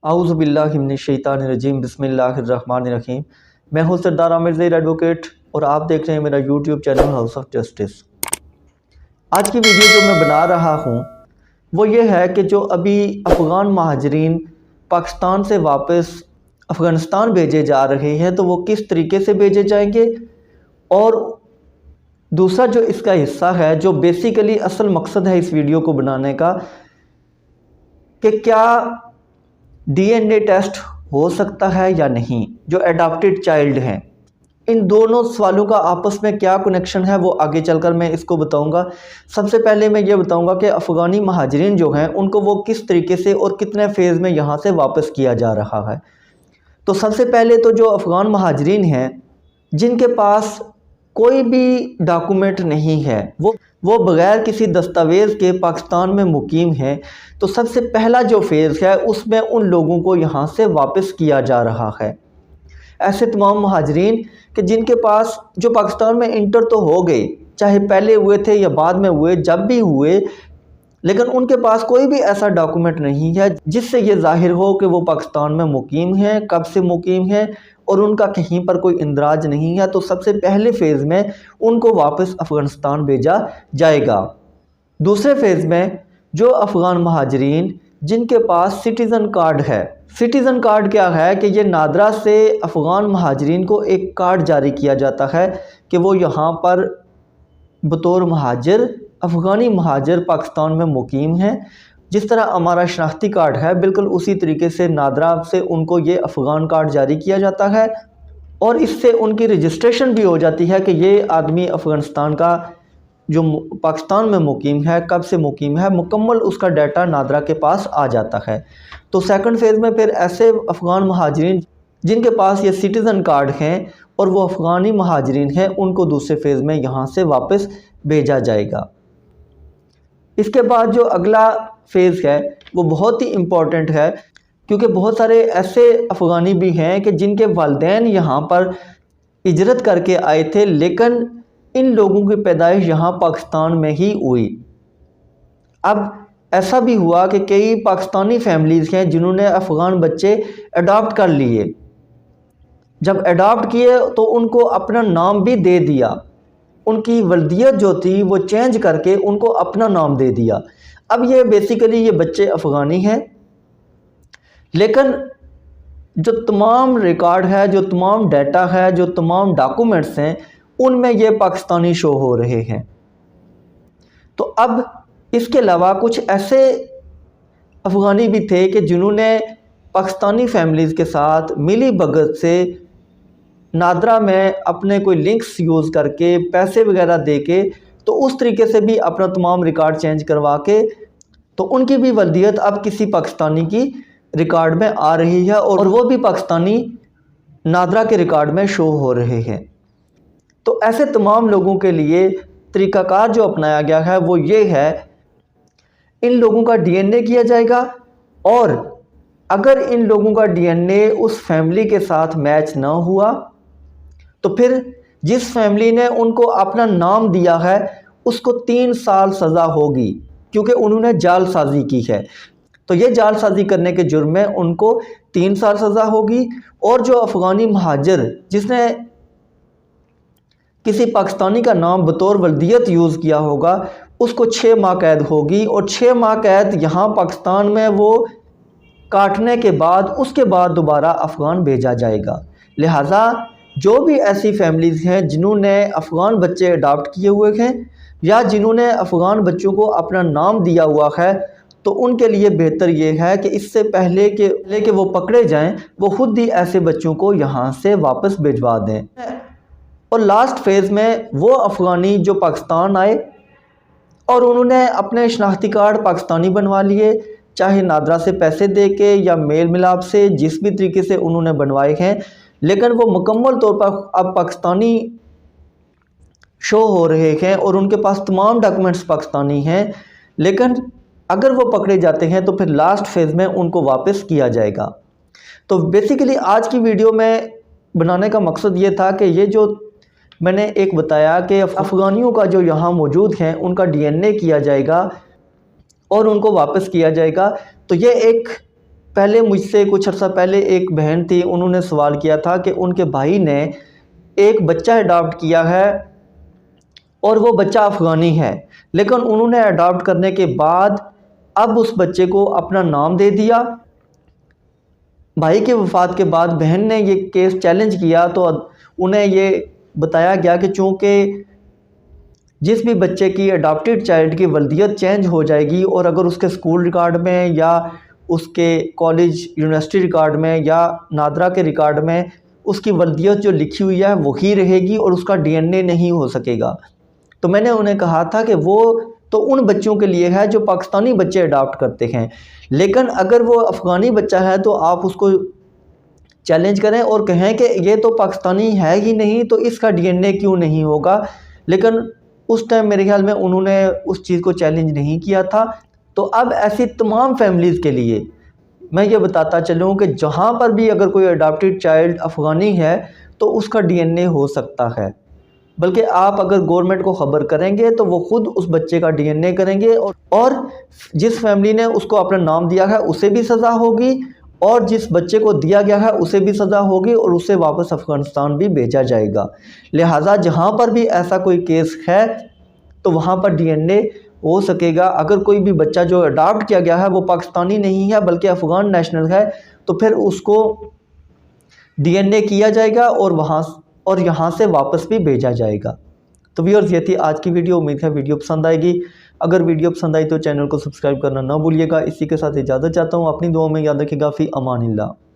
आऊज़ु बिल्लाहि मिनश्शैतानिर्रजीम बिस्मिल्लाहिर्रहमानिर्रहीम। मैं हूँ सरदार आमिर ज़ैद एडवोकेट और आप देख रहे हैं मेरा YouTube channel house of justice. आज की वीडियो जो मैं बना रहा हूँ वो ये है कि जो अभी अफ़गान महाजरीन पाकिस्तान से वापस अफ़गानिस्तान भेजे जा रहे हैं तो वो किस तरीके से भेजे जाएंगे, और दूसरा जो इसका हिस्सा है जो बेसिकली असल मकसद है इस वीडियो को बनाने का कि क्या डीएनए टेस्ट हो सकता है या नहीं जो अडॉप्टेड चाइल्ड हैं। इन दोनों सवालों का आपस में क्या कनेक्शन है वो आगे चलकर मैं इसको बताऊंगा। सबसे पहले मैं ये बताऊंगा कि अफ़गानी महाजरीन जो हैं उनको वो किस तरीके से और कितने फ़ेज़ में यहाँ से वापस किया जा रहा है। तो सबसे पहले तो जो अफ़गान महाजरीन हैं जिनके पास कोई भी डॉक्यूमेंट नहीं है, वो बग़ैर किसी दस्तावेज़ के पाकिस्तान में मुकीम हैं, तो सबसे पहला जो फ़ेज़ है उसमें उन लोगों को यहाँ से वापस किया जा रहा है। ऐसे तमाम महाजरीन कि जिनके पास जो पाकिस्तान में इंटर तो हो गए, चाहे पहले हुए थे या बाद में हुए, जब भी हुए, लेकिन उनके पास कोई भी ऐसा डॉक्यूमेंट नहीं है जिससे ये ज़ाहिर हो कि वो पाकिस्तान में मुकीम हैं, कब से मुकीम हैं और उनका कहीं पर कोई इंदराज नहीं है। तो सबसे पहले फ़ेज़ में उनको वापस अफ़गानिस्तान भेजा जाएगा। दूसरे फ़ेज़ में जो अफ़गान महाजरीन जिनके पास सिटीज़न कार्ड है, सिटीज़न कार्ड क्या है कि ये नादरा से अफ़गान महाजरीन को एक कार्ड जारी किया जाता है कि वो यहाँ पर बतौर महाजर, अफ़गानी महाजर पाकिस्तान में मुकीम हैं। जिस तरह हमारा शनाख्ती कार्ड है बिल्कुल उसी तरीके से नादरा से उनको ये अफ़गान कार्ड जारी किया जाता है और इससे उनकी रजिस्ट्रेशन भी हो जाती है कि ये आदमी अफ़गानिस्तान का जो पाकिस्तान में मुकीम है, कब से मुकीम है, मुकम्मल उसका डाटा नादरा के पास आ जाता है। तो सेकंड फ़ेज़ में फिर ऐसे अफ़गान महाजरीन जिनके पास ये सिटीज़न कार्ड हैं और वो अफ़गानी महाजरीन हैं उनको दूसरे फ़ेज़ में यहाँ से वापस भेजा जाएगा। इसके बाद जो अगला फ़ेज़ है वो बहुत ही इम्पॉर्टेंट है क्योंकि बहुत सारे ऐसे अफ़गानी भी हैं कि जिनके वालिदैन यहाँ पर हिजरत करके आए थे, लेकिन इन लोगों की पैदाइश यहाँ पाकिस्तान में ही हुई। अब ऐसा भी हुआ कि कई पाकिस्तानी फैमिलीज़ हैं जिन्होंने अफ़गान बच्चे अडॉप्ट कर लिए। जब अडॉप्ट किए तो उनको अपना नाम भी दे दिया, उनकी वल्दियत जो थी वो चेंज करके उनको अपना नाम दे दिया। अब ये बेसिकली ये बच्चे अफ़गानी हैं, लेकिन जो तमाम रिकॉर्ड है, जो तमाम डाटा है, जो तमाम डॉक्यूमेंट्स हैं उनमें ये पाकिस्तानी शो हो रहे हैं। तो अब इसके अलावा कुछ ऐसे अफ़गानी भी थे कि जिन्होंने पाकिस्तानी फैमिलीज़ के साथ मिली भगत से नादरा में अपने कोई लिंक्स यूज़ करके पैसे वगैरह दे के तो उस तरीके से भी अपना तमाम रिकॉर्ड चेंज करवा के तो उनकी भी वल्दियत अब किसी पाकिस्तानी की रिकॉर्ड में आ रही है और वो भी पाकिस्तानी नादरा के रिकॉर्ड में शो हो रहे हैं। तो ऐसे तमाम लोगों के लिए तरीक़ाकार जो अपनाया गया है वो ये है, इन लोगों का डीएनए किया जाएगा और अगर इन लोगों का डीएनए उस फैमिली के साथ मैच ना हुआ तो फिर जिस फैमिली ने उनको अपना नाम दिया है उसको 3 साल सज़ा होगी क्योंकि उन्होंने जालसाजी की है। तो ये जालसाजी करने के जुर्म में उनको 3 साल सज़ा होगी। और जो अफ़गानी महाजर जिसने किसी पाकिस्तानी का नाम बतौर वल्दियत यूज़ किया होगा उसको 6 माह कैद होगी और 6 माह कैद यहाँ पाकिस्तान में वो काटने के बाद उसके बाद दोबारा अफ़गान भेजा जाएगा। लिहाजा जो भी ऐसी फैमिलीज़ हैं जिन्होंने अफ़गान बच्चे अडॉप्ट किए हुए हैं या जिन्होंने अफ़गान बच्चों को अपना नाम दिया हुआ है तो उनके लिए बेहतर ये है कि इससे पहले कि वो पकड़े जाएं वो खुद ही ऐसे बच्चों को यहाँ से वापस भिजवा दें। और लास्ट फ़ेज़ में वो अफ़गानी जो पाकिस्तान आए और उन्होंने अपने शनाख्ती कार्ड पाकिस्तानी बनवा लिए, चाहे नादरा से पैसे दे के या मेल मिलाप से, जिस भी तरीके से उन्होंने बनवाए हैं, लेकिन वो मुकम्मल तौर पर अब पाकिस्तानी शो हो रहे हैं और उनके पास तमाम डॉक्यूमेंट्स पाकिस्तानी हैं। लेकिन अगर वो पकड़े जाते हैं तो फिर लास्ट फ़ेज़ में उनको वापस किया जाएगा। तो बेसिकली आज की वीडियो में बनाने का मकसद ये था कि ये जो मैंने एक बताया कि अफ़गानियों का जो यहाँ मौजूद हैं उनका डीएनए किया जाएगा और उनको वापस किया जाएगा। तो ये एक पहले मुझसे कुछ अर्सा पहले एक बहन थी, उन्होंने सवाल किया था कि उनके भाई ने एक बच्चा अडॉप्ट किया है और वो बच्चा अफ़गानी है, लेकिन उन्होंने अडॉप्ट करने के बाद अब उस बच्चे को अपना नाम दे दिया। भाई के वफ़ात के बाद बहन ने ये केस चैलेंज किया तो उन्हें ये बताया गया कि चूँकि जिस भी बच्चे की अडॉप्टेड चाइल्ड की वल्दियत चेंज हो जाएगी और अगर उसके स्कूल रिकॉर्ड में या उसके कॉलेज यूनिवर्सिटी रिकॉर्ड में या नादरा के रिकॉर्ड में उसकी वल्दियत जो लिखी हुई है वही रहेगी और उसका डीएनए नहीं हो सकेगा। तो मैंने उन्हें कहा था कि वो तो उन बच्चों के लिए है जो पाकिस्तानी बच्चे अडॉप्ट करते हैं, लेकिन अगर वो अफ़गानी बच्चा है तो आप उसको चैलेंज करें और कहें कि ये तो पाकिस्तानी है ही नहीं तो इसका डीएनए क्यों नहीं होगा। लेकिन उस टाइम मेरे ख्याल में उन्होंने उस चीज़ को चैलेंज नहीं किया था। तो अब ऐसी तमाम फैमिलीज़ के लिए मैं ये बताता चलूँ कि जहाँ पर भी अगर कोई अडॉप्टेड चाइल्ड अफ़गानी है तो उसका डीएनए हो सकता है, बल्कि आप अगर गवर्नमेंट को ख़बर करेंगे तो वो ख़ुद उस बच्चे का डीएनए करेंगे और जिस फैमिली ने उसको अपना नाम दिया है उसे भी सज़ा होगी और जिस बच्चे को दिया गया है उसे भी सज़ा होगी और उसे वापस अफ़गानिस्तान भी भेजा जाएगा। लिहाजा जहाँ पर भी ऐसा कोई केस है तो वहाँ पर डीएनए हो सकेगा। अगर कोई भी बच्चा जो अडॉप्ट किया गया है वो पाकिस्तानी नहीं है बल्कि अफ़गान नेशनल है तो फिर उसको डीएनए किया जाएगा और यहाँ से वापस भी भेजा जाएगा। तो व्यूअर्स, ये थी आज की वीडियो। उम्मीद है वीडियो पसंद आएगी। अगर वीडियो पसंद आई तो चैनल को सब्सक्राइब करना ना भूलिएगा। इसी के साथ इजाज़त चाहता हूँ। अपनी दुआ में याद रखिएगा। फ़ी अमानिल्लाह।